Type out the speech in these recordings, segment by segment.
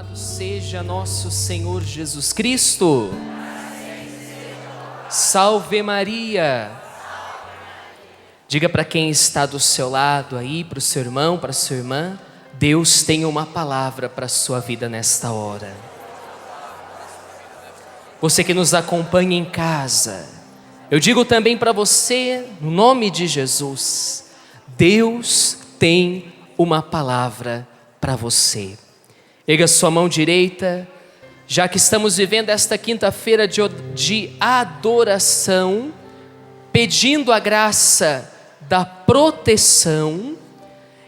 Louvado seja nosso Senhor Jesus Cristo. Salve Maria. Diga para quem está do seu lado aí, para o seu irmão, para a sua irmã, Deus tem uma palavra para a sua vida nesta hora. Você que nos acompanha em casa, eu digo também para você, no nome de Jesus, Deus tem uma palavra para você. Erga sua mão direita, já que estamos vivendo esta quinta-feira de adoração, pedindo a graça da proteção,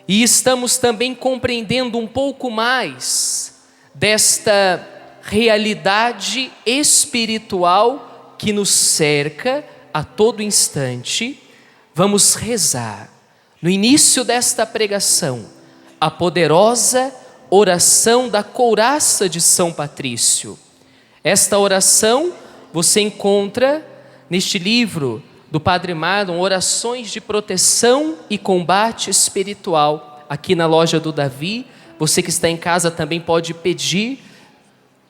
e estamos também compreendendo um pouco mais desta realidade espiritual que nos cerca a todo instante. Vamos rezar, no início desta pregação, a poderosa oração da couraça de São Patrício. Esta oração você encontra neste livro do Padre Marlon, Orações de Proteção e Combate Espiritual, aqui na loja do Davi. Você que está em casa também pode pedir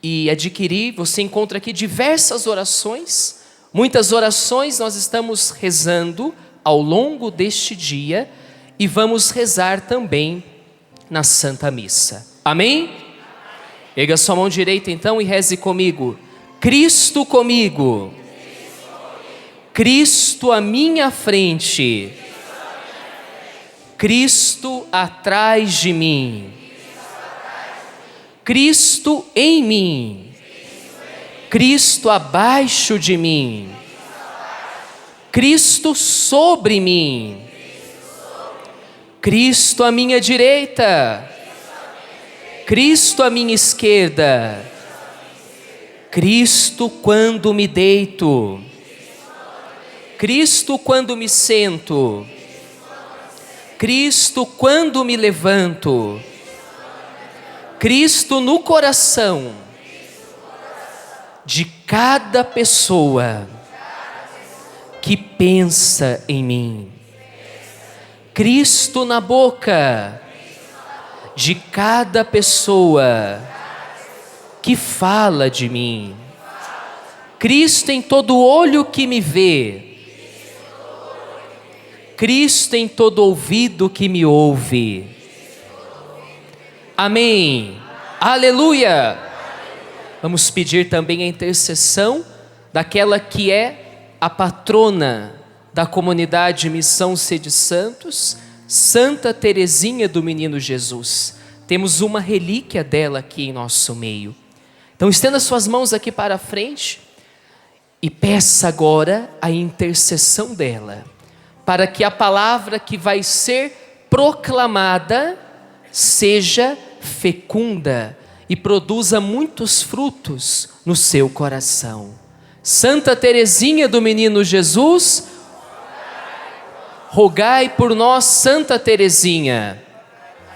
e adquirir. Você encontra aqui diversas orações, muitas orações nós estamos rezando ao longo deste dia e vamos rezar também na Santa Missa. Amém? Erga sua mão direita então e reze comigo. Cristo comigo, Cristo à minha frente, Cristo atrás de mim, Cristo em mim, Cristo abaixo de mim, Cristo sobre mim, Cristo à minha direita, Cristo à minha esquerda, Cristo quando me deito, Cristo quando me sento, Cristo quando me levanto, Cristo no coração de cada pessoa que pensa em mim, Cristo na boca de cada pessoa que fala de mim, Cristo em todo olho que me vê, Cristo em todo ouvido que me ouve. Amém. Aleluia. Vamos pedir também a intercessão daquela que é a patrona da comunidade Missão Sede Santos, Santa Teresinha do Menino Jesus. Temos uma relíquia dela aqui em nosso meio. Então estenda suas mãos aqui para a frente e peça agora a intercessão dela, para que a palavra que vai ser proclamada seja fecunda e produza muitos frutos no seu coração. Santa Teresinha do Menino Jesus, rogai por nós, Santa Teresinha,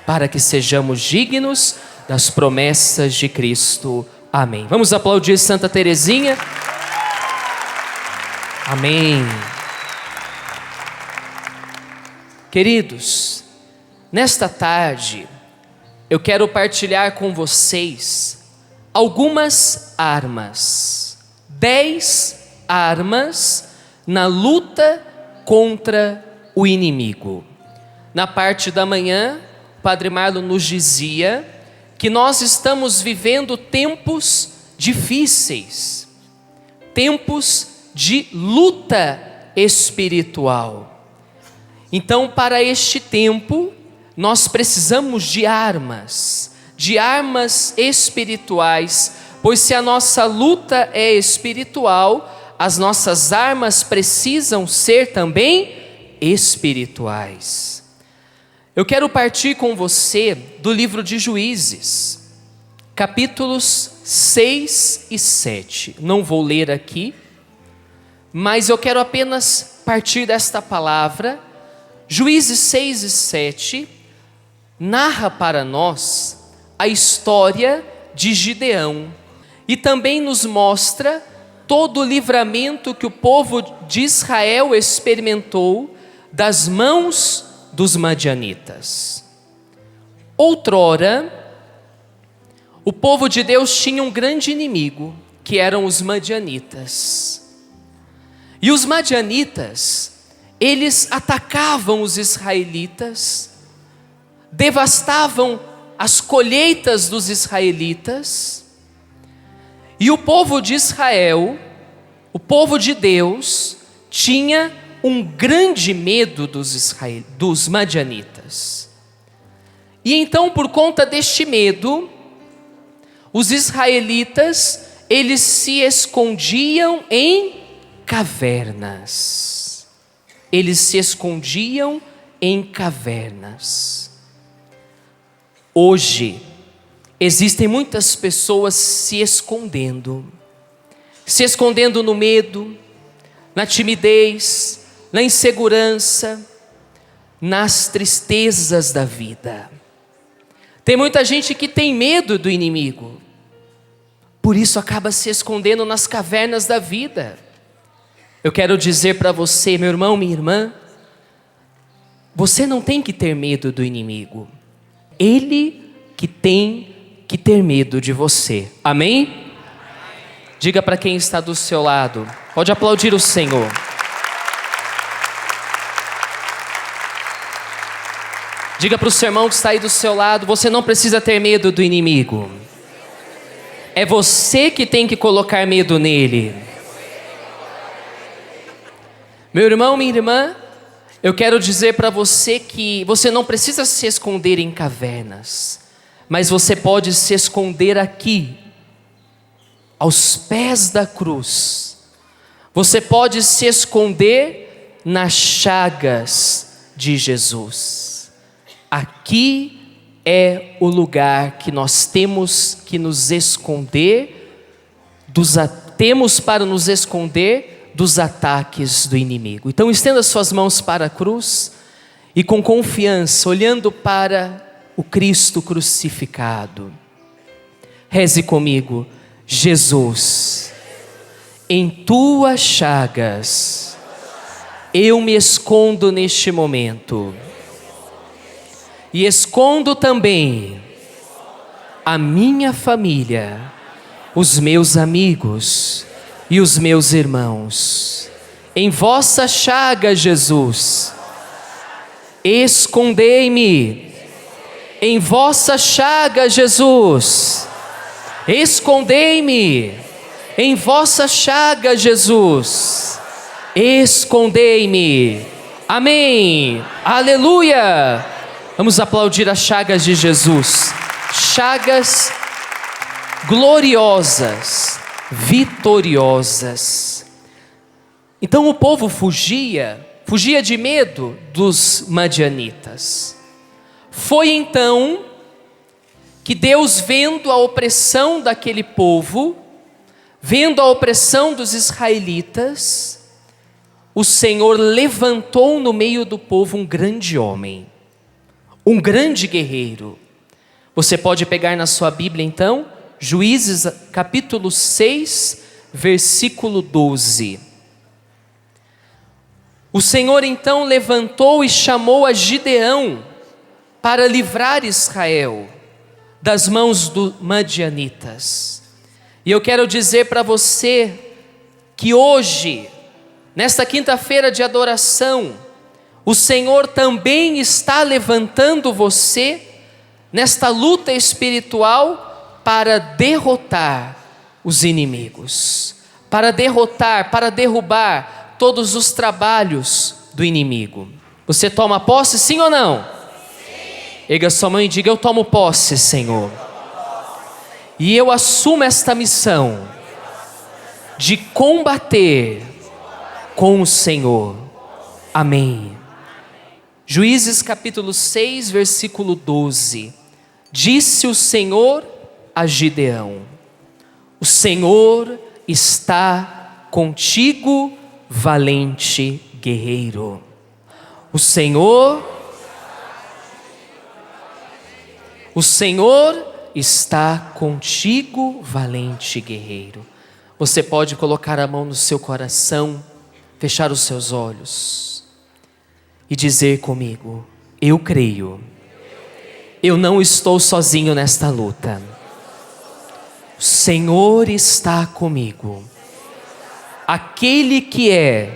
para que sejamos dignos das promessas de Cristo. Amém. Vamos aplaudir Santa Teresinha. Amém. Queridos, nesta tarde, eu quero partilhar com vocês algumas armas, 10 armas na luta contra o inimigo. Na parte da manhã, o Padre Marlon nos dizia que nós estamos vivendo tempos difíceis, tempos de luta espiritual. Então, para este tempo, nós precisamos de armas espirituais, pois se a nossa luta é espiritual, as nossas armas precisam ser também espirituais. Eu quero partir com você do livro de Juízes, capítulos 6 e 7. Não vou ler aqui, mas eu quero apenas partir desta palavra. Juízes 6 e 7 narra para nós a história de Gideão e também nos mostra todo o livramento que o povo de Israel experimentou das mãos dos madianitas. Outrora, o povo de Deus tinha um grande inimigo, que eram os madianitas. E os madianitas, eles atacavam os israelitas, devastavam as colheitas dos israelitas, e o povo de Israel, o povo de Deus, tinha um grande medo dos madianitas. E então, por conta deste medo, os israelitas, eles se escondiam em cavernas. Eles se escondiam em cavernas. Hoje, existem muitas pessoas se escondendo no medo, na timidez, na insegurança, nas tristezas da vida. Tem muita gente que tem medo do inimigo, por isso acaba se escondendo nas cavernas da vida. Eu quero dizer para você, meu irmão, minha irmã, você não tem que ter medo do inimigo, ele que tem que ter medo de você. Amém? Diga para quem está do seu lado, pode aplaudir o Senhor. Diga para o seu irmão que está aí do seu lado, você não precisa ter medo do inimigo. É você que tem que colocar medo nele. Meu irmão, minha irmã, eu quero dizer para você que você não precisa se esconder em cavernas, mas você pode se esconder aqui, aos pés da cruz. Você pode se esconder nas chagas de Jesus. Aqui é o lugar que nós temos que nos esconder, temos para nos esconder dos ataques do inimigo. Então estenda suas mãos para a cruz e com confiança, olhando para o Cristo crucificado, reze comigo: Jesus, em tuas chagas eu me escondo neste momento. E escondo também a minha família, os meus amigos e os meus irmãos. Em vossa chaga, Jesus, escondei-me. Em vossa chaga, Jesus, escondei-me. Em vossa chaga, Jesus, escondei-me. Amém. Aleluia. Vamos aplaudir as chagas de Jesus, chagas gloriosas, vitoriosas. Então o povo fugia de medo dos madianitas. Foi então que Deus, vendo a opressão daquele povo, vendo a opressão dos israelitas, o Senhor levantou no meio do povo um grande homem, um grande guerreiro. Você pode pegar na sua Bíblia então, Juízes capítulo 6, versículo 12. O Senhor então levantou e chamou a Gideão para livrar Israel das mãos dos madianitas. E eu quero dizer para você que hoje, nesta quinta-feira de adoração, o Senhor também está levantando você nesta luta espiritual para derrotar os inimigos, para derrubar todos os trabalhos do inimigo. Você toma posse, sim ou não? Sim. Erga sua mão e diga: eu tomo posse, Senhor. E eu assumo esta missão de combater com o Senhor. Amém. Juízes capítulo 6, versículo 12. Disse o Senhor a Gideão: o Senhor está contigo, valente guerreiro. O Senhor está contigo, valente guerreiro. Você pode colocar a mão no seu coração, fechar os seus olhos e dizer comigo: eu creio, eu não estou sozinho nesta luta. O Senhor está comigo. Aquele que é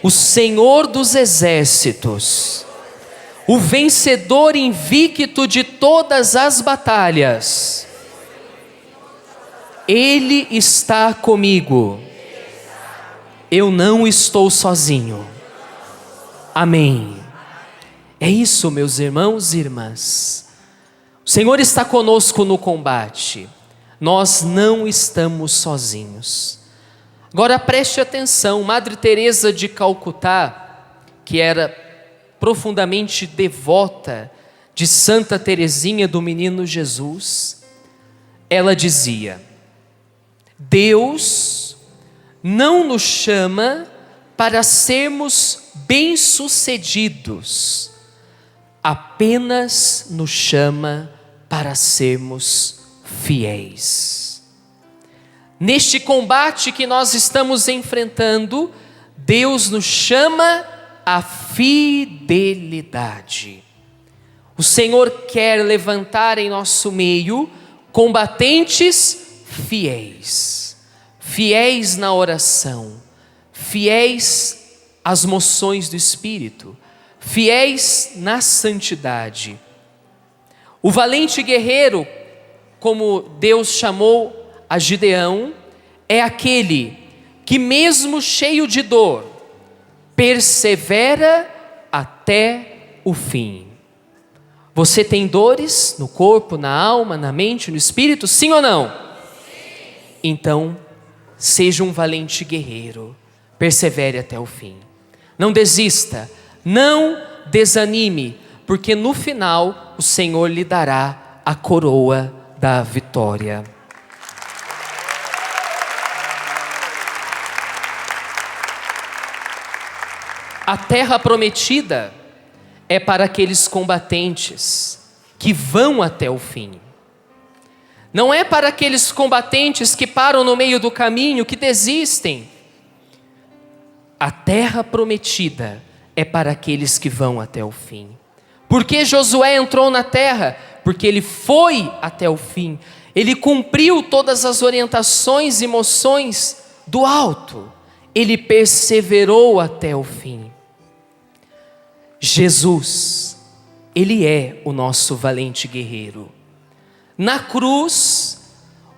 o Senhor dos exércitos, o vencedor invicto de todas as batalhas, Ele está comigo. Eu não estou sozinho. Amém. É isso, meus irmãos e irmãs. O Senhor está conosco no combate. Nós não estamos sozinhos. Agora preste atenção, Madre Teresa de Calcutá, que era profundamente devota de Santa Teresinha do Menino Jesus, ela dizia: Deus não nos chama para sermos bem-sucedidos, apenas nos chama para sermos fiéis. Neste combate que nós estamos enfrentando, Deus nos chama à fidelidade. O Senhor quer levantar em nosso meio combatentes fiéis, fiéis na oração, fiéis às moções do Espírito, fiéis na santidade. O valente guerreiro, como Deus chamou a Gideão, é aquele que mesmo cheio de dor, persevera até o fim. Você tem dores no corpo, na alma, na mente, no espírito, sim ou não? Sim. Então, seja um valente guerreiro, persevere até o fim. Não desista, não desanime, porque no final o Senhor lhe dará a coroa da vitória. A terra prometida é para aqueles combatentes que vão até o fim. Não é para aqueles combatentes que param no meio do caminho, que desistem. A terra prometida é para aqueles que vão até o fim. Por que Josué entrou na terra? Porque ele foi até o fim. Ele cumpriu todas as orientações e moções do alto. Ele perseverou até o fim. Jesus, Ele é o nosso valente guerreiro. Na cruz,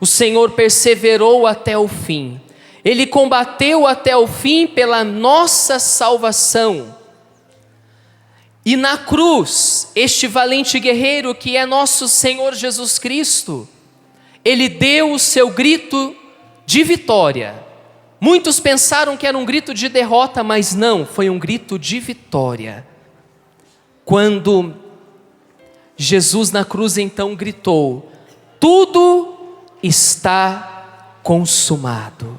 o Senhor perseverou até o fim. Ele combateu até o fim pela nossa salvação. E na cruz, este valente guerreiro que é nosso Senhor Jesus Cristo, Ele deu o seu grito de vitória. Muitos pensaram que era um grito de derrota, mas não, foi um grito de vitória. Quando Jesus na cruz então gritou: tudo está consumado.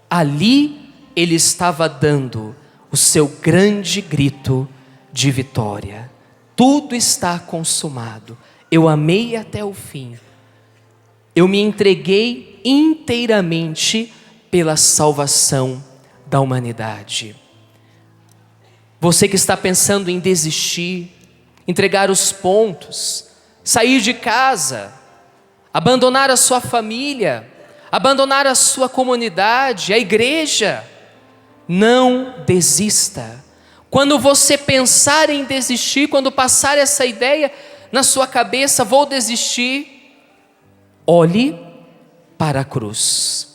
Ali Ele estava dando o seu grande grito de vitória. Tudo está consumado. Eu amei até o fim. Eu me entreguei inteiramente pela salvação da humanidade. Você que está pensando em desistir, entregar os pontos, sair de casa, abandonar a sua família, abandonar a sua comunidade, a igreja, não desista. Quando você pensar em desistir, quando passar essa ideia na sua cabeça, vou desistir, olhe para a cruz.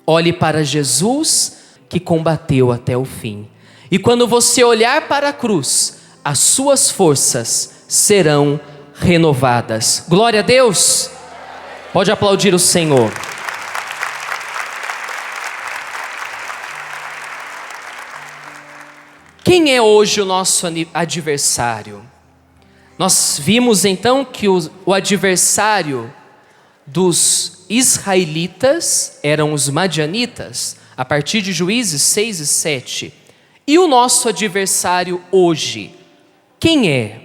Olhe para Jesus que combateu até o fim. E quando você olhar para a cruz, as suas forças serão renovadas. Glória a Deus. Pode aplaudir o Senhor. Quem é hoje o nosso adversário? Nós vimos então que o adversário dos israelitas eram os madianitas, a partir de Juízes 6 e 7. E o nosso adversário hoje, quem é?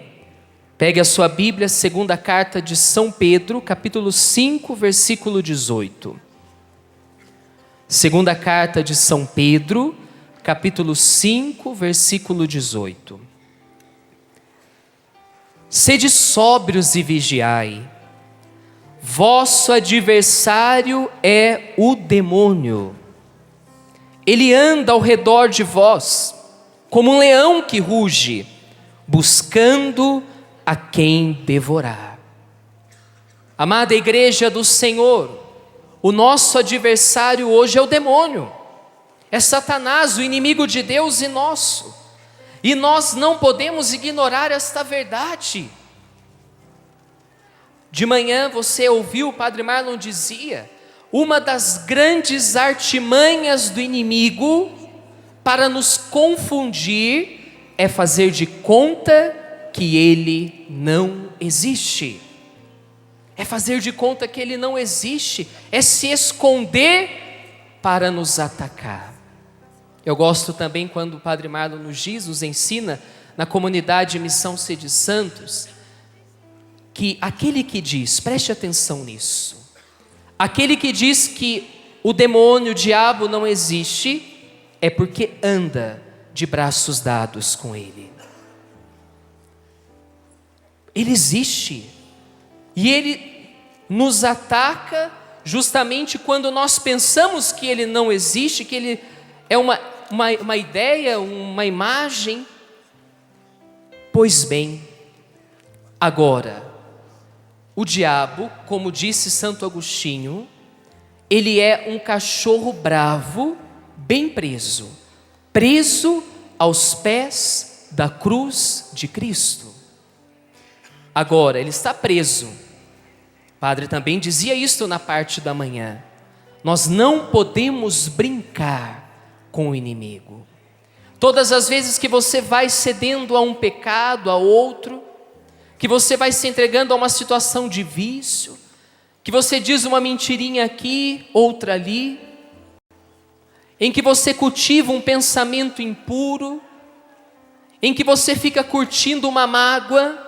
Pegue a sua Bíblia, segunda carta de São Pedro, capítulo 5, versículo 18. Segunda carta de São Pedro, capítulo 5, versículo 18. Sede sóbrios e vigiai. vosso adversário é o demônio. Ele anda ao redor de vós, como um leão que ruge, buscando a quem devorar. Amada igreja do Senhor, o nosso adversário hoje é o demônio, é Satanás, o inimigo de Deus e nosso. E nós não podemos ignorar esta verdade. De manhã você ouviu o Padre Marlon dizia, uma das grandes artimanhas do inimigo para nos confundir é fazer de conta que ele não existe. É fazer de conta que ele não existe, é se esconder para nos atacar. Eu gosto também quando o Padre Marlon nos diz, nos ensina na comunidade Missão Sede Santos, que aquele que diz, preste atenção nisso, aquele que diz que o demônio, o diabo não existe, é porque anda de braços dados com ele. Ele existe, e ele nos ataca justamente quando nós pensamos que ele não existe, que ele é uma ideia, uma imagem. Pois bem, agora, o diabo, como disse Santo Agostinho, ele é um cachorro bravo, bem preso, preso aos pés da cruz de Cristo. Agora, ele está preso. O padre também dizia isto na parte da manhã. Nós não podemos brincar com o inimigo. Todas as vezes que você vai cedendo a um pecado, a outro, que você vai se entregando a uma situação de vício, que você diz uma mentirinha aqui, outra ali, em que você cultiva um pensamento impuro, em que você fica curtindo uma mágoa,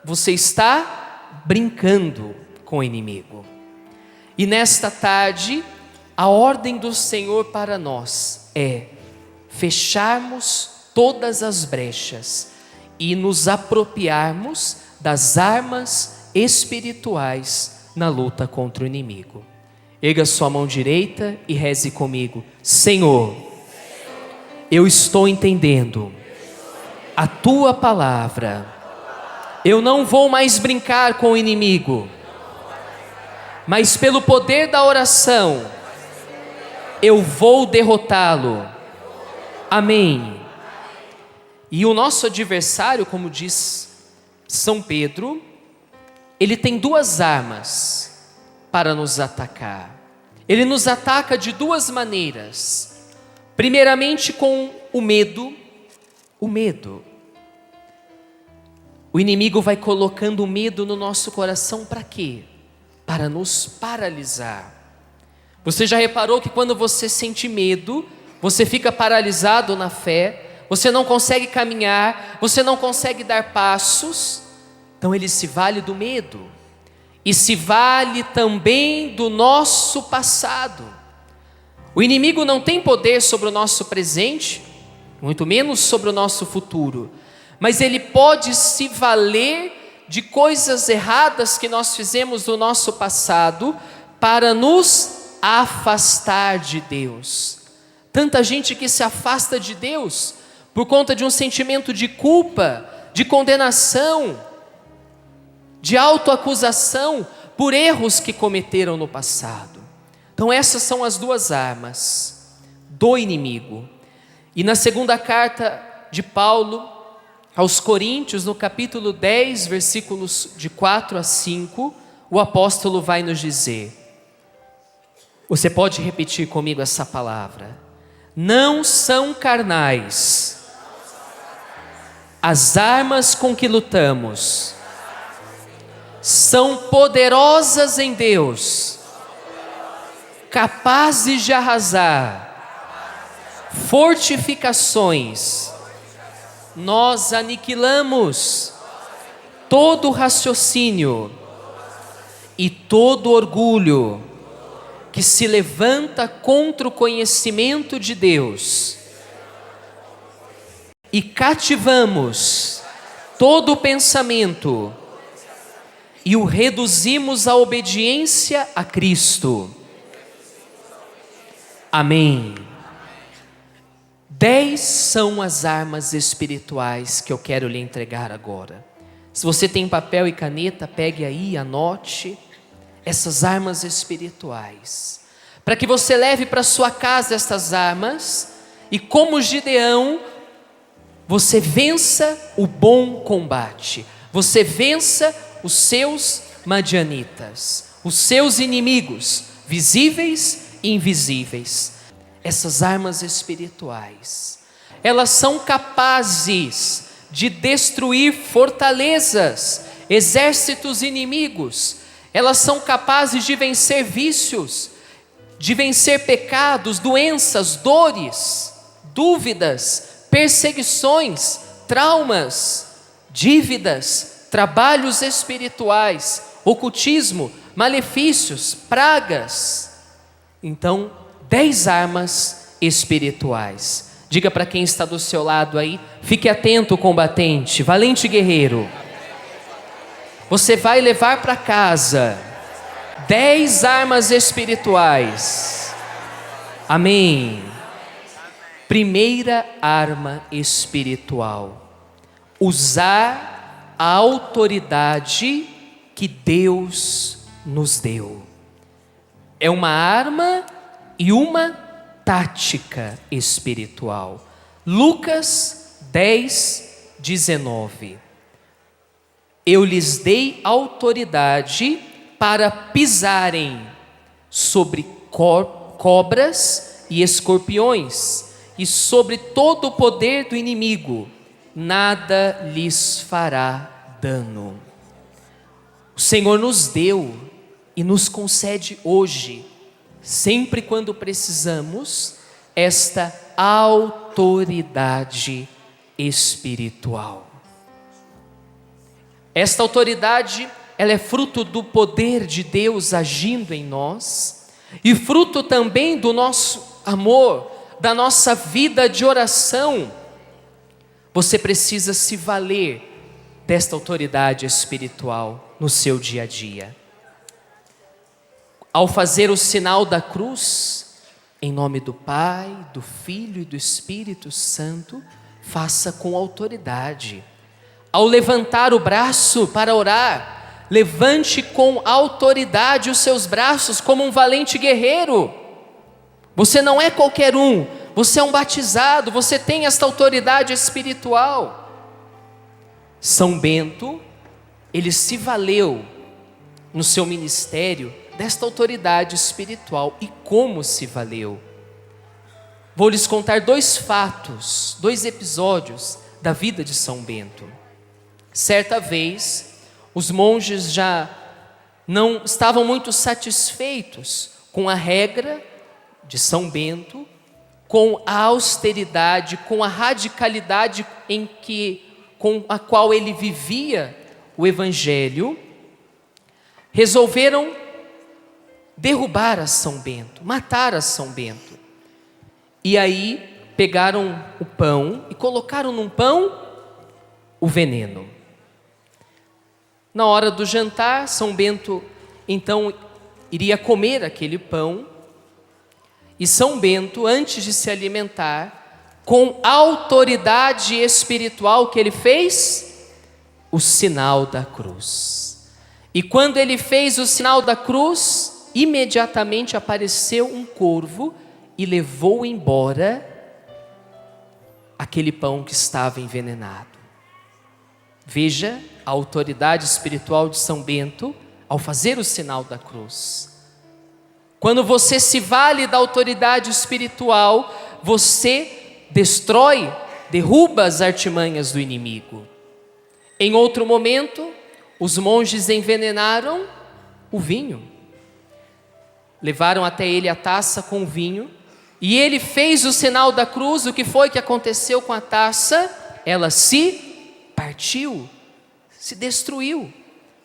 você está brincando com o inimigo. E nesta tarde, a ordem do Senhor para nós é fecharmos todas as brechas e nos apropriarmos das armas espirituais na luta contra o inimigo. Erga sua mão direita e reze comigo. Senhor, eu estou entendendo a tua palavra. Eu não vou mais brincar com o inimigo, mas pelo poder da oração, eu vou derrotá-lo. Amém. E o nosso adversário, como diz São Pedro, ele tem duas armas para nos atacar. Ele nos ataca de duas maneiras. Primeiramente com o medo. O medo. O inimigo vai colocando medo no nosso coração para quê? Para nos paralisar. Você já reparou que quando você sente medo, você fica paralisado na fé, você não consegue caminhar, você não consegue dar passos? Então ele se vale do medo e se vale também do nosso passado. O inimigo não tem poder sobre o nosso presente, muito menos sobre o nosso futuro, mas ele pode se valer de coisas erradas que nós fizemos no nosso passado para nos afastar de Deus. Tanta gente que se afasta de Deus por conta de um sentimento de culpa, de condenação, de autoacusação por erros que cometeram no passado. Então essas são as duas armas do inimigo. E na segunda carta de Paulo aos Coríntios, no capítulo 10, versículos de 4 a 5, o apóstolo vai nos dizer, você pode repetir comigo essa palavra: não são carnais as armas com que lutamos, são poderosas em Deus, capazes de arrasar fortificações. Nós aniquilamos todo raciocínio e todo orgulho que se levanta contra o conhecimento de Deus, e cativamos todo pensamento e o reduzimos à obediência a Cristo. Amém. 10 são as armas espirituais que eu quero lhe entregar agora. Se você tem papel e caneta, pegue aí, anote essas armas espirituais, para que você leve para sua casa estas armas, e como Gideão, você vença o bom combate, você vença os seus madianitas, os seus inimigos, visíveis e invisíveis. Essas armas espirituais, elas são capazes de destruir fortalezas, exércitos inimigos. Elas são capazes de vencer vícios, de vencer pecados, doenças, dores, dúvidas, perseguições, traumas, dívidas, trabalhos espirituais, ocultismo, malefícios, pragas. Então, 10 armas espirituais. Diga para quem está do seu lado aí: fique atento, combatente, valente guerreiro. Você vai levar para casa 10 armas espirituais. Amém. Primeira arma espiritual: usar a autoridade que Deus nos deu. É uma arma e uma tática espiritual. Lucas 10, 19. Eu lhes dei autoridade para pisarem sobre cobras e escorpiões, e sobre todo o poder do inimigo, nada lhes fará dano. O Senhor nos deu e nos concede hoje, sempre quando precisamos, esta autoridade espiritual. Esta autoridade, ela é fruto do poder de Deus agindo em nós, e fruto também do nosso amor, da nossa vida de oração. Você precisa se valer desta autoridade espiritual no seu dia a dia. Ao fazer o sinal da cruz, em nome do Pai, do Filho e do Espírito Santo, faça com autoridade. Ao levantar o braço para orar, levante com autoridade os seus braços como um valente guerreiro. Você não é qualquer um, você é um batizado, você tem esta autoridade espiritual. São Bento, ele se valeu no seu ministério desta autoridade espiritual. E como se valeu? Vou lhes contar 2 fatos, 2 episódios da vida de São Bento. Certa vez, os monges já não estavam muito satisfeitos com a regra de São Bento, com a austeridade, com a radicalidade com a qual ele vivia o Evangelho. Resolveram derrubar a São Bento, matar a São Bento. E aí pegaram o pão e colocaram num pão o veneno. Na hora do jantar, São Bento então iria comer aquele pão, e São Bento, antes de se alimentar, com autoridade espiritual, que ele fez? O sinal da cruz. E quando ele fez o sinal da cruz, imediatamente apareceu um corvo e levou embora aquele pão que estava envenenado. Veja a autoridade espiritual de São Bento ao fazer o sinal da cruz. Quando você se vale da autoridade espiritual, você destrói, derruba as artimanhas do inimigo. Em outro momento, os monges envenenaram o vinho. Levaram até ele a taça com o vinho, e ele fez o sinal da cruz. O que foi que aconteceu com a taça? Ela se partiu, se destruiu,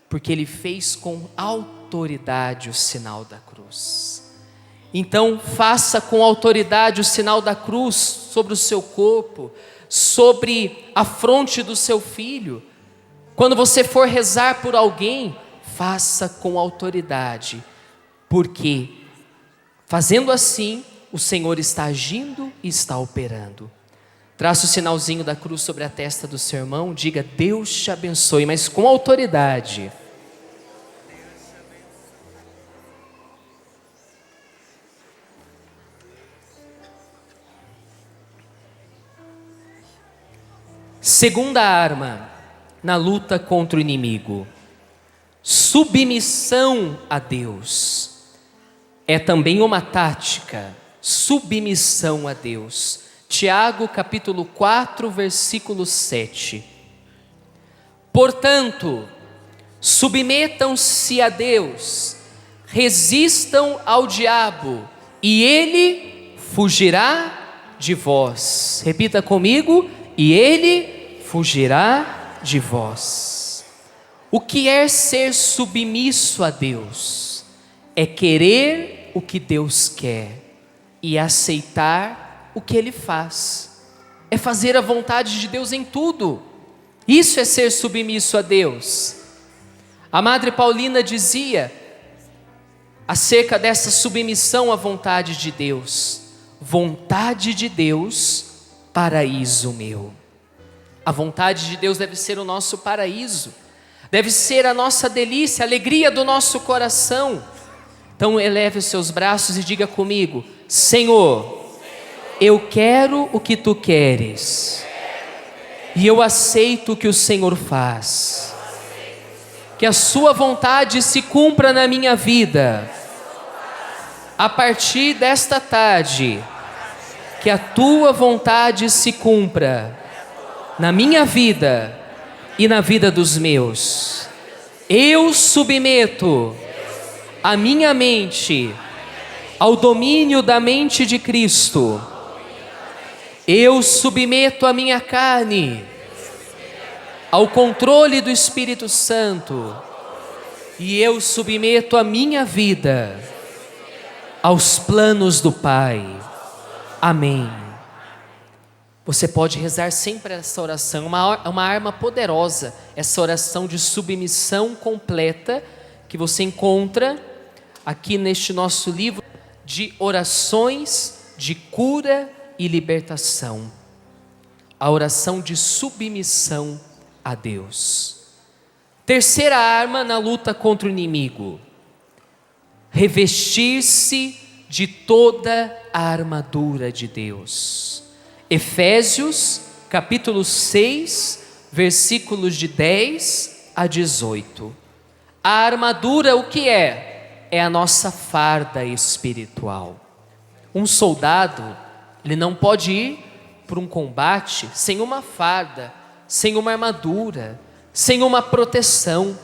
porque ele fez com autoridade o sinal da cruz. Então faça com autoridade o sinal da cruz sobre o seu corpo, sobre a fronte do seu filho. Quando você for rezar por alguém, faça com autoridade, porque fazendo assim, o Senhor está agindo e está operando. Traça o sinalzinho da cruz sobre a testa do seu irmão, diga: Deus te abençoe, mas com autoridade. Segunda arma na luta contra o inimigo: submissão a Deus. É também uma tática, submissão a Deus. Tiago capítulo 4, versículo 7. Portanto, submetam-se a Deus, resistam ao diabo, e ele fugirá de vós. Repita comigo: e ele fugirá de vós. O que é ser submisso a Deus? É querer o que Deus quer e aceitar o que Ele faz. É fazer a vontade de Deus em tudo. Isso é ser submisso a Deus. A Madre Paulina dizia acerca dessa submissão à vontade de Deus: vontade de Deus, paraíso meu. A vontade de Deus deve ser o nosso paraíso, deve ser a nossa delícia, a alegria do nosso coração. Então eleve os seus braços e diga comigo: Senhor, eu quero o que Tu queres, e eu aceito o que o Senhor faz. Que a Sua vontade se cumpra na minha vida. A partir desta tarde, que a Tua vontade se cumpra na minha vida e na vida dos meus. Eu submeto a minha mente ao domínio da mente de Cristo. Eu submeto a minha carne ao controle do Espírito Santo. E eu submeto a minha vida aos planos do Pai. Amém. Você pode rezar sempre essa oração, uma arma poderosa, essa oração de submissão completa, que você encontra aqui neste nosso livro de orações de cura e libertação. A oração de submissão a Deus. Terceira arma na luta contra o inimigo: revestir-se de toda a armadura de Deus. Efésios capítulo 6, versículos de 10 a 18. A armadura, o que é? É a nossa farda espiritual. Um soldado, ele não pode ir para um combate sem uma farda, sem uma armadura, sem uma proteção.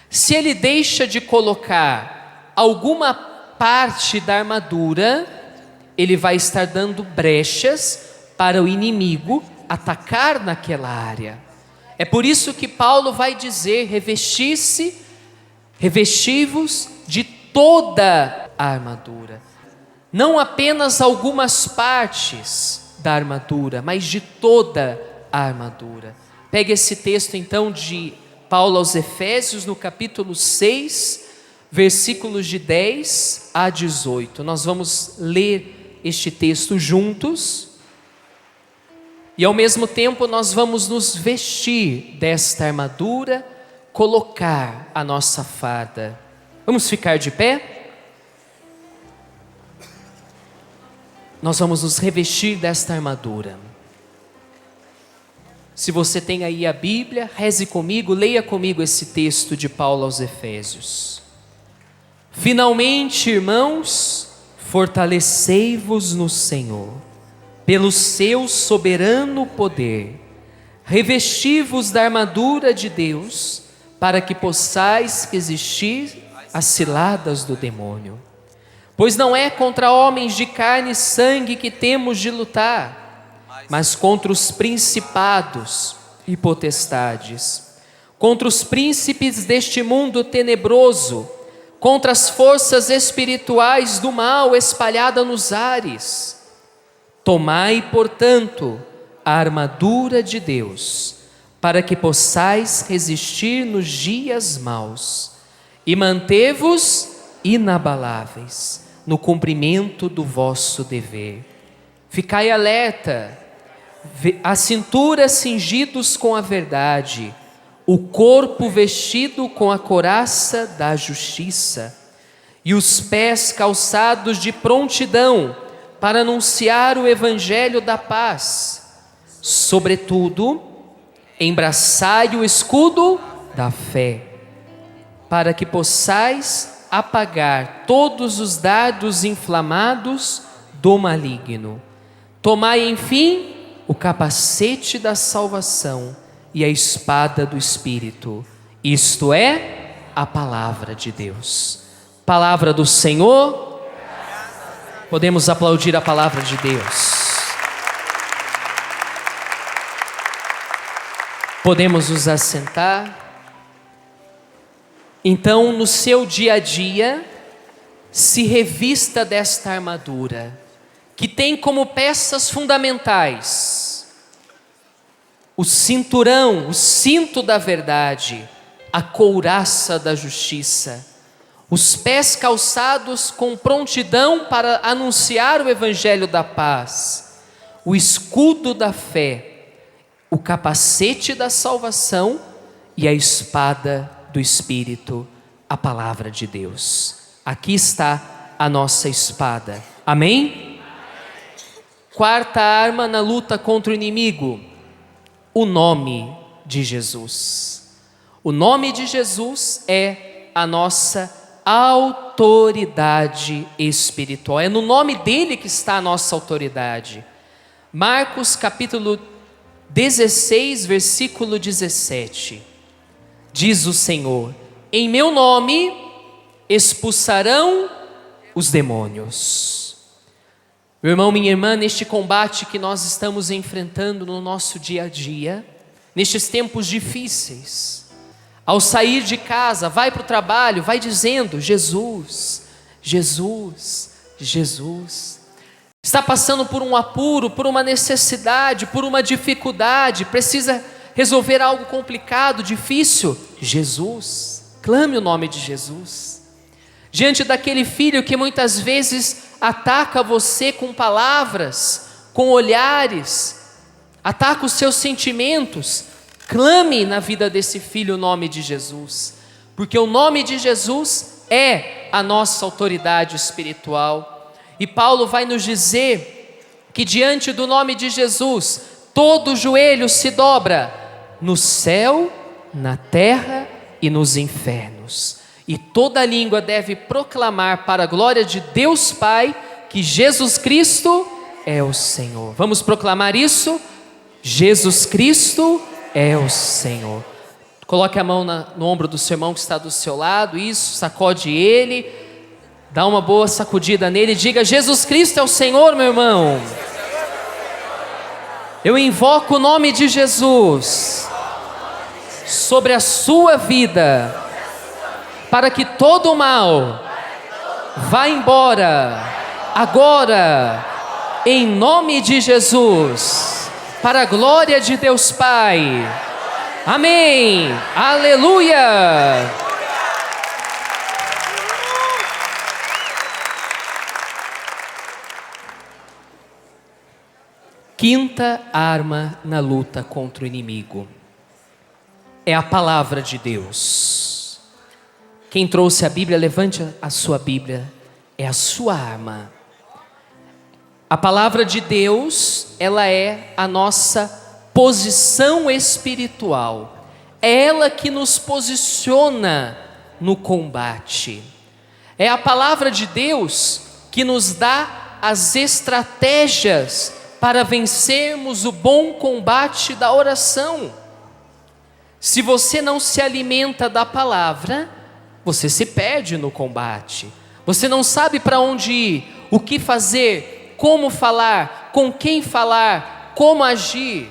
Se ele deixa de colocar alguma parte da armadura, ele vai estar dando brechas para o inimigo atacar naquela área. É por isso que Paulo vai dizer: revesti-vos de toda a armadura. Não apenas algumas partes da armadura, mas de toda a armadura. Pegue esse texto então de Paulo aos Efésios, no capítulo 6, versículos de 10 a 18. Nós vamos ler este texto juntos. E ao mesmo tempo nós vamos nos vestir desta armadura, colocar a nossa farda. Vamos ficar de pé? Nós vamos nos revestir desta armadura. Se você tem aí a Bíblia, reze comigo, leia comigo esse texto de Paulo aos Efésios. Finalmente, irmãos, fortalecei-vos no Senhor, pelo seu soberano poder. Revesti-vos da armadura de Deus, para que possais resistir às ciladas do demônio. Pois não é contra homens de carne e sangue que temos de lutar, mas contra os principados e potestades, contra os príncipes deste mundo tenebroso, contra as forças espirituais do mal espalhadas nos ares. Tomai, portanto, a armadura de Deus, para que possais resistir nos dias maus e manter-vos inabaláveis no cumprimento do vosso dever. Ficai alerta, a cintura cingidos com a verdade, o corpo vestido com a couraça da justiça e os pés calçados de prontidão para anunciar o evangelho da paz. Sobretudo, embraçai o escudo da fé, para que possais apagar todos os dardos inflamados do maligno. Tomai, enfim, o capacete da salvação e a espada do Espírito, isto é, a palavra de Deus. Palavra do Senhor. Podemos aplaudir a palavra de Deus. Podemos nos assentar. Então, no seu dia a dia, se revista desta armadura, que tem como peças fundamentais o cinturão, o cinto da verdade, a couraça da justiça, os pés calçados com prontidão para anunciar o evangelho da paz, o escudo da fé, o capacete da salvação e a espada do Espírito, a palavra de Deus. Aqui está a nossa espada. Amém? Quarta arma na luta contra o inimigo, o nome de Jesus. O nome de Jesus é a nossa autoridade espiritual. É no nome dele que está a nossa autoridade. Marcos capítulo 16, versículo 17. Diz o Senhor: em meu nome expulsarão os demônios. Meu irmão, minha irmã, neste combate que nós estamos enfrentando no nosso dia a dia, nestes tempos difíceis, ao sair de casa, vai para o trabalho, vai dizendo: Jesus, Jesus, Jesus. Está passando por um apuro, por uma necessidade, por uma dificuldade, precisa resolver algo complicado, difícil. Jesus, clame o nome de Jesus. Diante daquele filho que muitas vezes ataca você com palavras, com olhares, ataca os seus sentimentos, clame na vida desse filho o nome de Jesus, porque o nome de Jesus é a nossa autoridade espiritual. E Paulo vai nos dizer que diante do nome de Jesus, todo joelho se dobra, no céu, na terra e nos infernos, e toda língua deve proclamar para a glória de Deus Pai que Jesus Cristo é o Senhor. Vamos proclamar isso? Jesus Cristo é o Senhor. Coloque a mão no ombro do seu irmão que está do seu lado, isso, sacode ele, dá uma boa sacudida nele e diga: Jesus Cristo é o Senhor, meu irmão. Eu invoco o nome de Jesus sobre a sua vida, para que todo o mal vá embora, agora, em nome de Jesus, para a glória de Deus Pai. Amém, aleluia. Quinta arma na luta contra o inimigo é a palavra de Deus. Quem trouxe a Bíblia, levante a sua Bíblia, é a sua arma. A palavra de Deus, ela é a nossa posição espiritual, é ela que nos posiciona no combate. É a palavra de Deus que nos dá as estratégias para vencermos o bom combate da oração. Se você não se alimenta da palavra, você se perde no combate. Você não sabe para onde ir, o que fazer, como falar, com quem falar, como agir.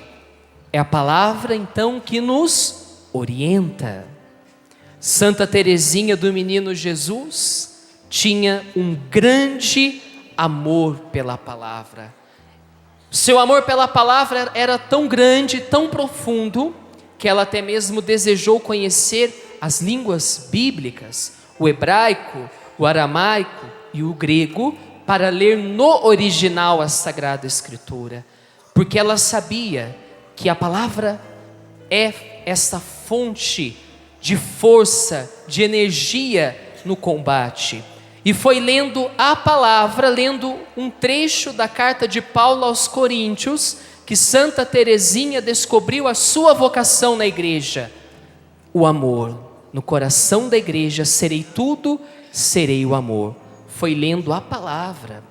É a palavra então que nos orienta. Santa Teresinha do Menino Jesus tinha um grande amor pela palavra. Seu amor pela palavra era tão grande, tão profundo, que ela até mesmo desejou conhecer as línguas bíblicas, o hebraico, o aramaico e o grego, para ler no original a Sagrada Escritura, porque ela sabia que a palavra é essa fonte de força, de energia no combate. E foi lendo a palavra, lendo um trecho da carta de Paulo aos Coríntios, que Santa Teresinha descobriu a sua vocação na igreja. O amor. No coração da igreja serei tudo, serei o amor. Foi lendo a palavra.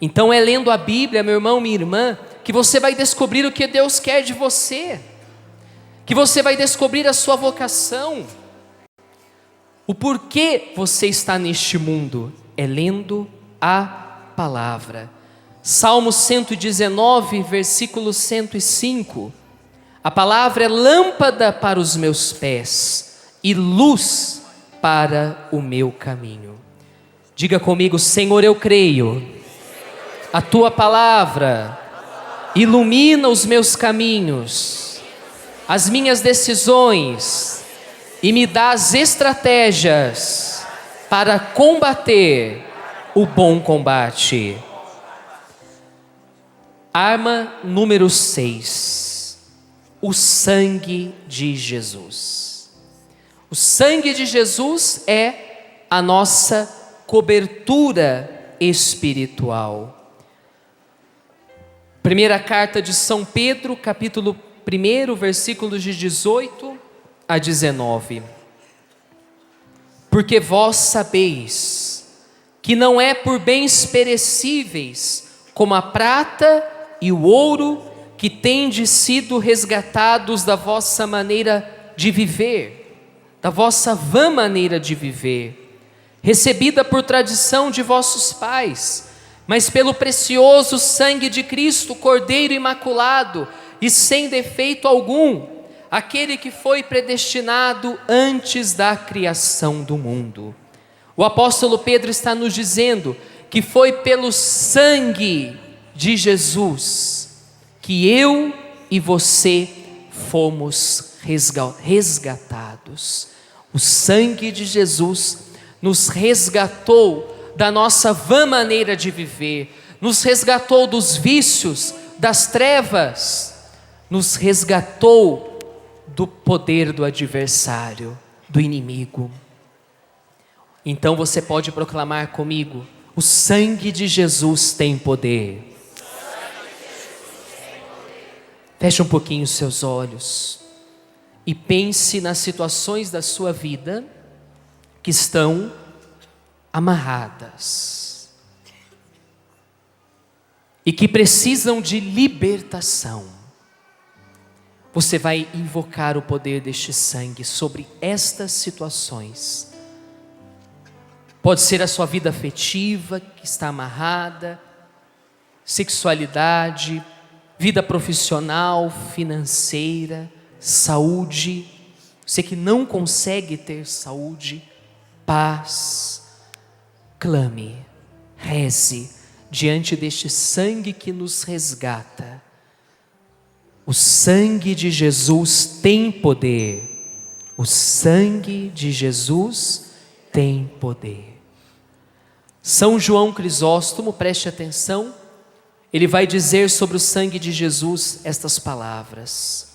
Então é lendo a Bíblia, meu irmão, minha irmã, que você vai descobrir o que Deus quer de você, que você vai descobrir a sua vocação, o porquê você está neste mundo. É lendo a palavra. Salmo 119, versículo 105. A palavra é lâmpada para os meus pés e luz para o meu caminho. Diga comigo: Senhor, eu creio, a tua palavra ilumina os meus caminhos, as minhas decisões, e me dá as estratégias para combater o bom combate. Arma número 6, o sangue de Jesus. O sangue de Jesus é a nossa cobertura espiritual. Primeira carta de São Pedro, capítulo 1, versículos de 18 a 19. Porque vós sabeis que não é por bens perecíveis, como a prata e o ouro, que tendes sido resgatados da vossa maneira de viver, da vossa vã maneira de viver, recebida por tradição de vossos pais, mas pelo precioso sangue de Cristo, Cordeiro imaculado e sem defeito algum, aquele que foi predestinado antes da criação do mundo. O apóstolo Pedro está nos dizendo que foi pelo sangue de Jesus que eu e você fomos resgatados. O sangue de Jesus nos resgatou da nossa vã maneira de viver, nos resgatou dos vícios, das trevas, nos resgatou do poder do adversário, do inimigo. Então você pode proclamar comigo: o sangue de Jesus tem poder. Feche um pouquinho os seus olhos e pense nas situações da sua vida que estão amarradas e que precisam de libertação. Você vai invocar o poder deste sangue sobre estas situações. Pode ser a sua vida afetiva que está amarrada, sexualidade, vida profissional, financeira, saúde. Você que não consegue ter saúde, paz. Clame, reze diante deste sangue que nos resgata. O sangue de Jesus tem poder. O sangue de Jesus tem poder. São João Crisóstomo, preste atenção, ele vai dizer sobre o sangue de Jesus estas palavras: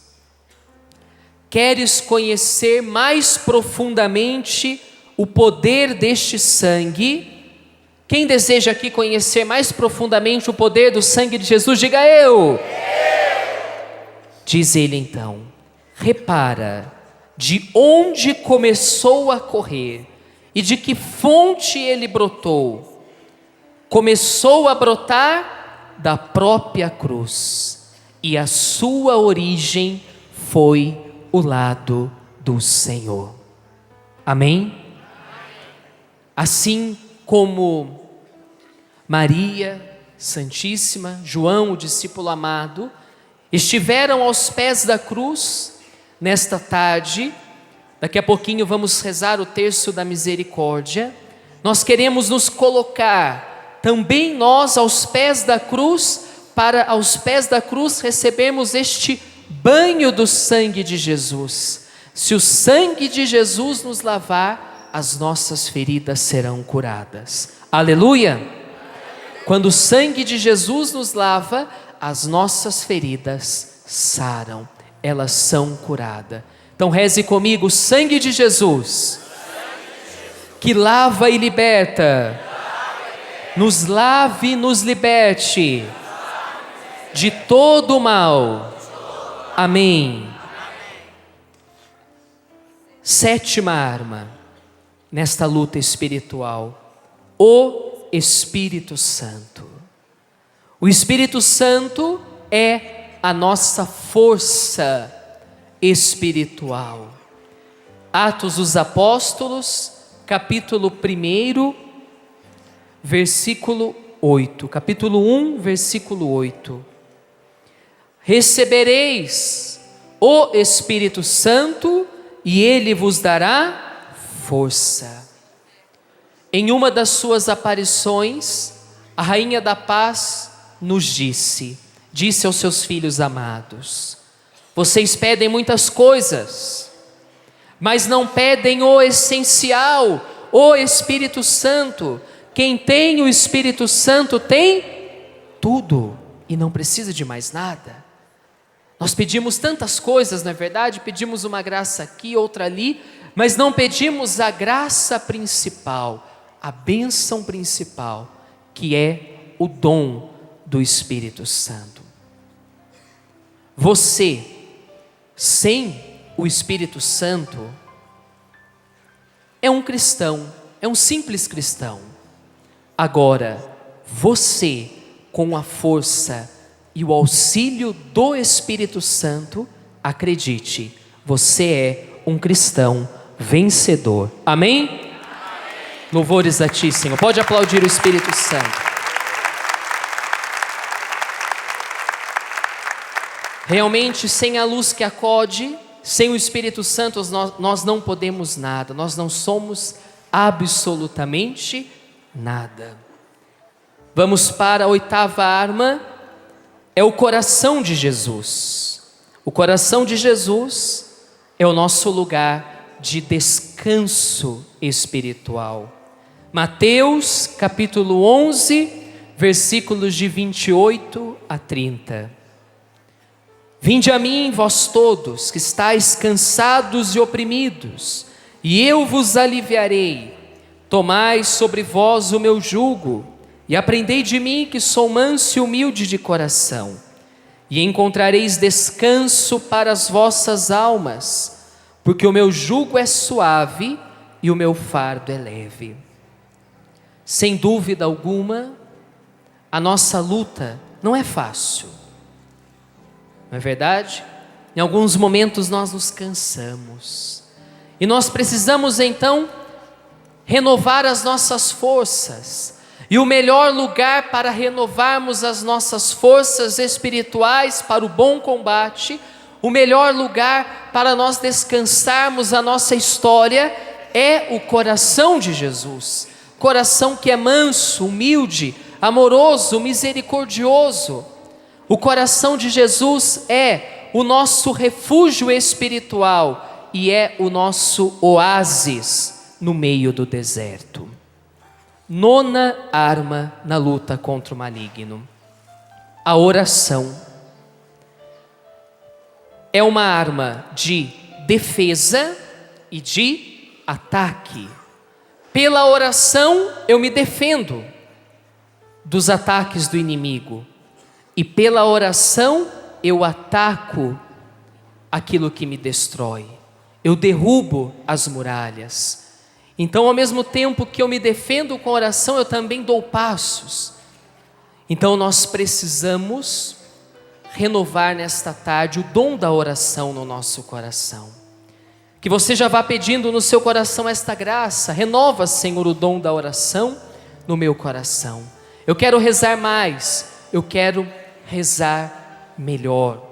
queres conhecer mais profundamente o poder deste sangue? Quem deseja aqui conhecer mais profundamente o poder do sangue de Jesus, diga eu. Diz ele então: repara de onde começou a correr e de que fonte ele brotou. Começou a brotar da própria cruz, e a sua origem foi o lado do Senhor. Amém? Assim como Maria Santíssima, João, o discípulo amado, estiveram aos pés da cruz nesta tarde, daqui a pouquinho vamos rezar o terço da misericórdia. Nós queremos nos colocar também nós aos pés da cruz, para aos pés da cruz recebermos este banho do sangue de Jesus. Se o sangue de Jesus nos lavar, as nossas feridas serão curadas. Aleluia! Quando o sangue de Jesus nos lava, as nossas feridas saram, elas são curadas. Então reze comigo: o sangue de Jesus, que lava e liberta, nos lave e nos liberte de todo o mal. Amém. Sétima arma nesta luta espiritual: o Espírito Santo. O Espírito Santo é a nossa força espiritual. Atos dos Apóstolos, capítulo 1, versículo 8. Capítulo 1, versículo 8. Recebereis o Espírito Santo e Ele vos dará força. Em uma das suas aparições, a Rainha da Paz nos disse aos seus filhos amados: vocês pedem muitas coisas, mas não pedem o essencial, o Espírito Santo. Quem tem o Espírito Santo tem tudo e não precisa de mais nada. Nós pedimos tantas coisas, não é verdade? Pedimos uma graça aqui, outra ali, mas não pedimos a graça principal, a bênção principal, que é o dom do Espírito Santo. Você, sem o Espírito Santo, é um cristão, é um simples cristão. Agora, você, com a força e o auxílio do Espírito Santo, acredite, você é um cristão vencedor. Amém? Amém. Louvores a Ti, Senhor. Pode aplaudir o Espírito Santo. Realmente, sem a luz que acode, sem o Espírito Santo, nós não podemos nada, nós não somos absolutamente nada. Vamos para a oitava arma, é o coração de Jesus. O coração de Jesus é o nosso lugar de descanso espiritual. Mateus capítulo 11, versículos de 28 a 30. Vinde a mim, vós todos que estáis cansados e oprimidos, e eu vos aliviarei. Tomai sobre vós o meu jugo, e aprendei de mim, que sou manso e humilde de coração, e encontrareis descanso para as vossas almas, porque o meu jugo é suave e o meu fardo é leve. Sem dúvida alguma, a nossa luta não é fácil. Não é verdade? Em alguns momentos nós nos cansamos. E nós precisamos então renovar as nossas forças. E o melhor lugar para renovarmos as nossas forças espirituais para o bom combate, o melhor lugar para nós descansarmos a nossa história é o coração de Jesus. Coração que é manso, humilde, amoroso, misericordioso. O coração de Jesus é o nosso refúgio espiritual e é o nosso oásis no meio do deserto. Nona arma na luta contra o maligno: a oração. É uma arma de defesa e de ataque. Pela oração eu me defendo dos ataques do inimigo. E pela oração eu ataco aquilo que me destrói. Eu derrubo as muralhas. Então, ao mesmo tempo que eu me defendo com a oração, eu também dou passos. Então nós precisamos renovar nesta tarde o dom da oração no nosso coração. Que você já vá pedindo no seu coração esta graça. Renova, Senhor, o dom da oração no meu coração. Eu quero rezar mais, eu quero rezar melhor.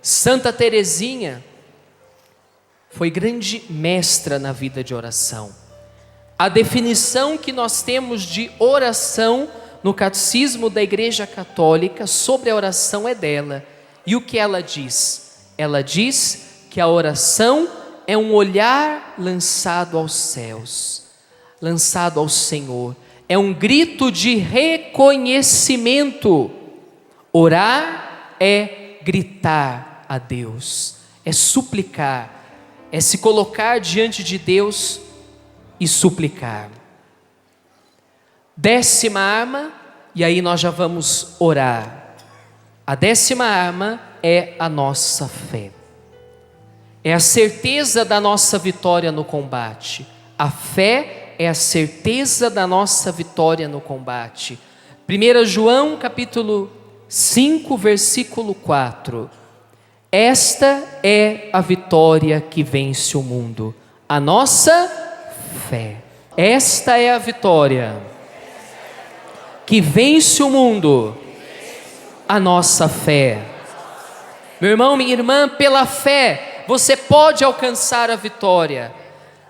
Santa Teresinha foi grande mestra na vida de oração. A definição que nós temos de oração no Catecismo da Igreja Católica sobre a oração é dela. E o que ela diz? Ela diz que a oração é um olhar lançado aos céus, lançado ao Senhor. É um grito de reconhecimento. Orar é gritar a Deus, é suplicar, é se colocar diante de Deus e suplicar. 10ª arma, e aí nós já vamos orar. A 10ª arma é a nossa fé. É a certeza da nossa vitória no combate. A fé é a certeza da nossa vitória no combate. 1 João capítulo 5, versículo 4. Esta é a vitória que vence o mundo, a nossa fé. Esta é a vitória que vence o mundo, a nossa fé. Meu irmão, minha irmã, pela fé você pode alcançar a vitória.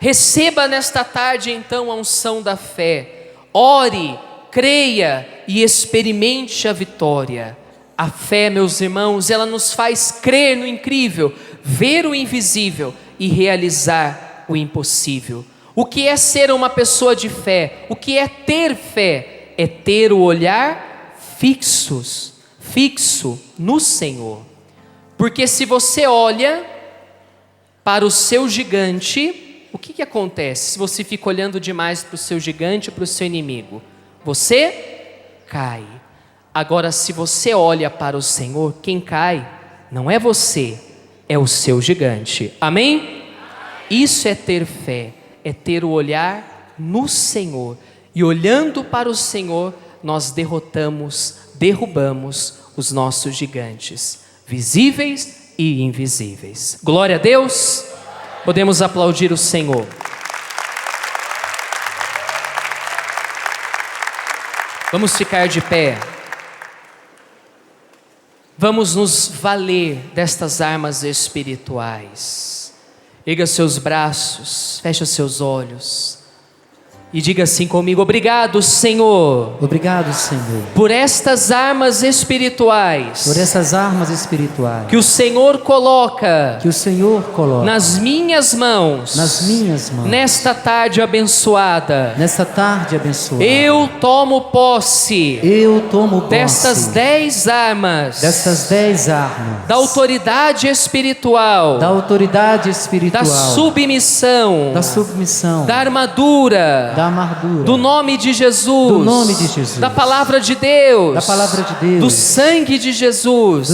Receba nesta tarde então a unção da fé. Ore, creia e experimente a vitória. A fé, meus irmãos, ela nos faz crer no incrível, ver o invisível e realizar o impossível. O que é ser uma pessoa de fé? O que é ter fé? É ter o olhar fixo no Senhor. Porque se você olha para o seu gigante, o que acontece se você fica olhando demais para o seu gigante, para o seu inimigo? Você cai. Agora, se você olha para o Senhor, quem cai não é você, é o seu gigante. Amém? Isso é ter fé, é ter o olhar no Senhor. E olhando para o Senhor, nós derrotamos, derrubamos os nossos gigantes, visíveis e invisíveis. Glória a Deus. Podemos aplaudir o Senhor. Vamos ficar de pé. Vamos nos valer destas armas espirituais. Erga seus braços, feche os seus olhos e diga assim comigo: obrigado, Senhor. Obrigado, Senhor, por estas armas espirituais. por essas armas espirituais que o Senhor coloca nas minhas mãos. Nesta tarde abençoada. Eu tomo posse. Destas 10 armas. Da autoridade espiritual. Da submissão. Da armadura. Do nome de Jesus. Da palavra de Deus. Do sangue de Jesus.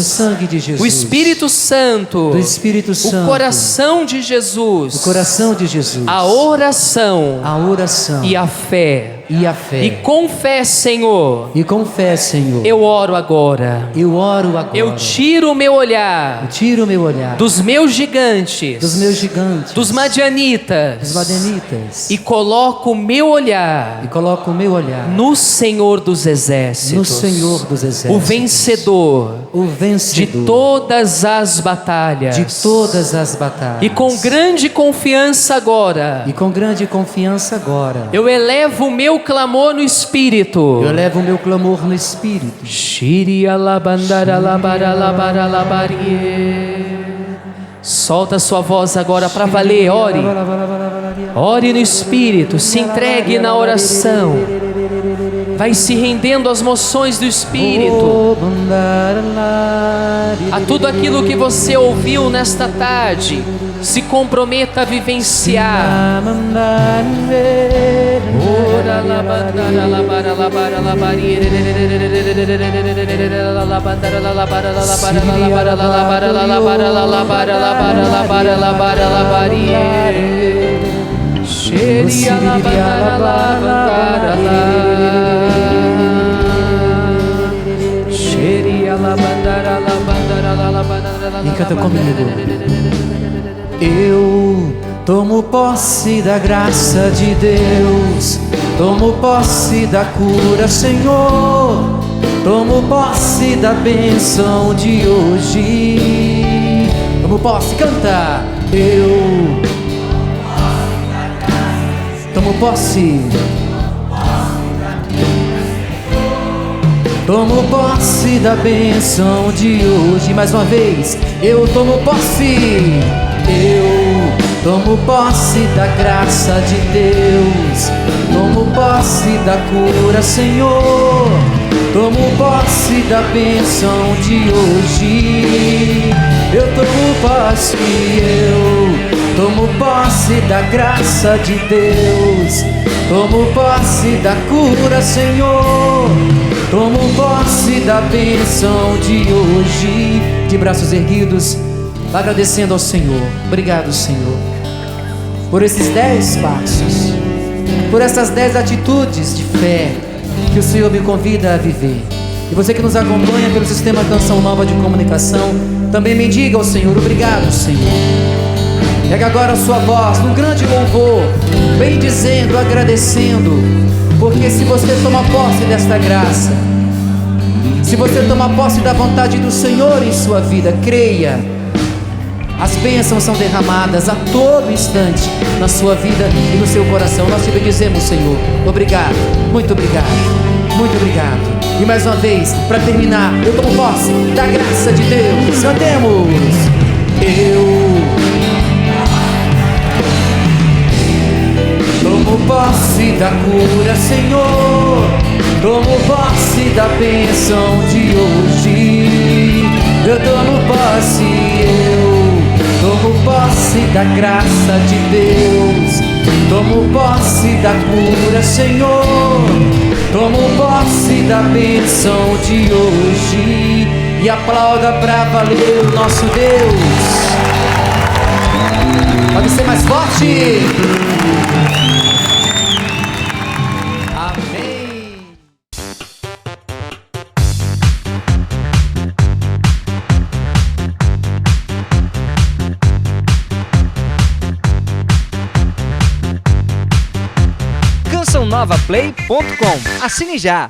O Espírito Santo. O coração de Jesus. A oração. E a fé. E com fé, Senhor. Eu oro agora. Eu tiro o meu olhar. Dos meus gigantes. Dos madianitas. E coloco o meu olhar. No Senhor dos Exércitos. O vencedor. De todas as batalhas. E com grande confiança agora. Eu elevo o meu clamor no Espírito. Solta sua voz agora para valer. Ore no Espírito. Se entregue na oração. Vai se rendendo às moções do Espírito. A tudo aquilo que você ouviu nesta tarde, se comprometa a vivenciar. E canta comigo. Eu tomo posse da graça de Deus, tomo posse da cura, Senhor, tomo posse da bênção de hoje. Tomo posse, canta. Eu tomo posse. Tomo posse da bênção de hoje. Mais uma vez, eu tomo posse. Eu tomo posse da graça de Deus. Tomo posse da cura, Senhor. Tomo posse da bênção de hoje. Eu tomo posse, eu tomo posse da graça de Deus. Tomo posse da cura, Senhor. Tomo posse da bênção de hoje. De braços erguidos, agradecendo ao Senhor. Obrigado, Senhor, por esses 10 passos, por essas 10 atitudes de fé que o Senhor me convida a viver. E você que nos acompanha pelo sistema Canção Nova de Comunicação, também me diga ao Senhor: obrigado, Senhor. Pega agora a sua voz num grande louvor, bem dizendo, agradecendo, porque se você toma posse desta graça, se você toma posse da vontade do Senhor em sua vida, creia, as bênçãos são derramadas a todo instante na sua vida e no seu coração. Nós te bendizemos, Senhor. Obrigado, muito obrigado, muito obrigado. E mais uma vez, para terminar, eu tomo posse da graça de Deus. Cantemos. Eu tomo posse da cura, Senhor. Tomo posse da bênção de hoje. Eu tomo posse, eu tomo posse da graça de Deus. Tomo posse da cura, Senhor. Tomo posse da bênção de hoje. E aplauda pra valer o nosso Deus. Pode ser mais forte. Amém. CançãoNovaPlay.com. Assine já!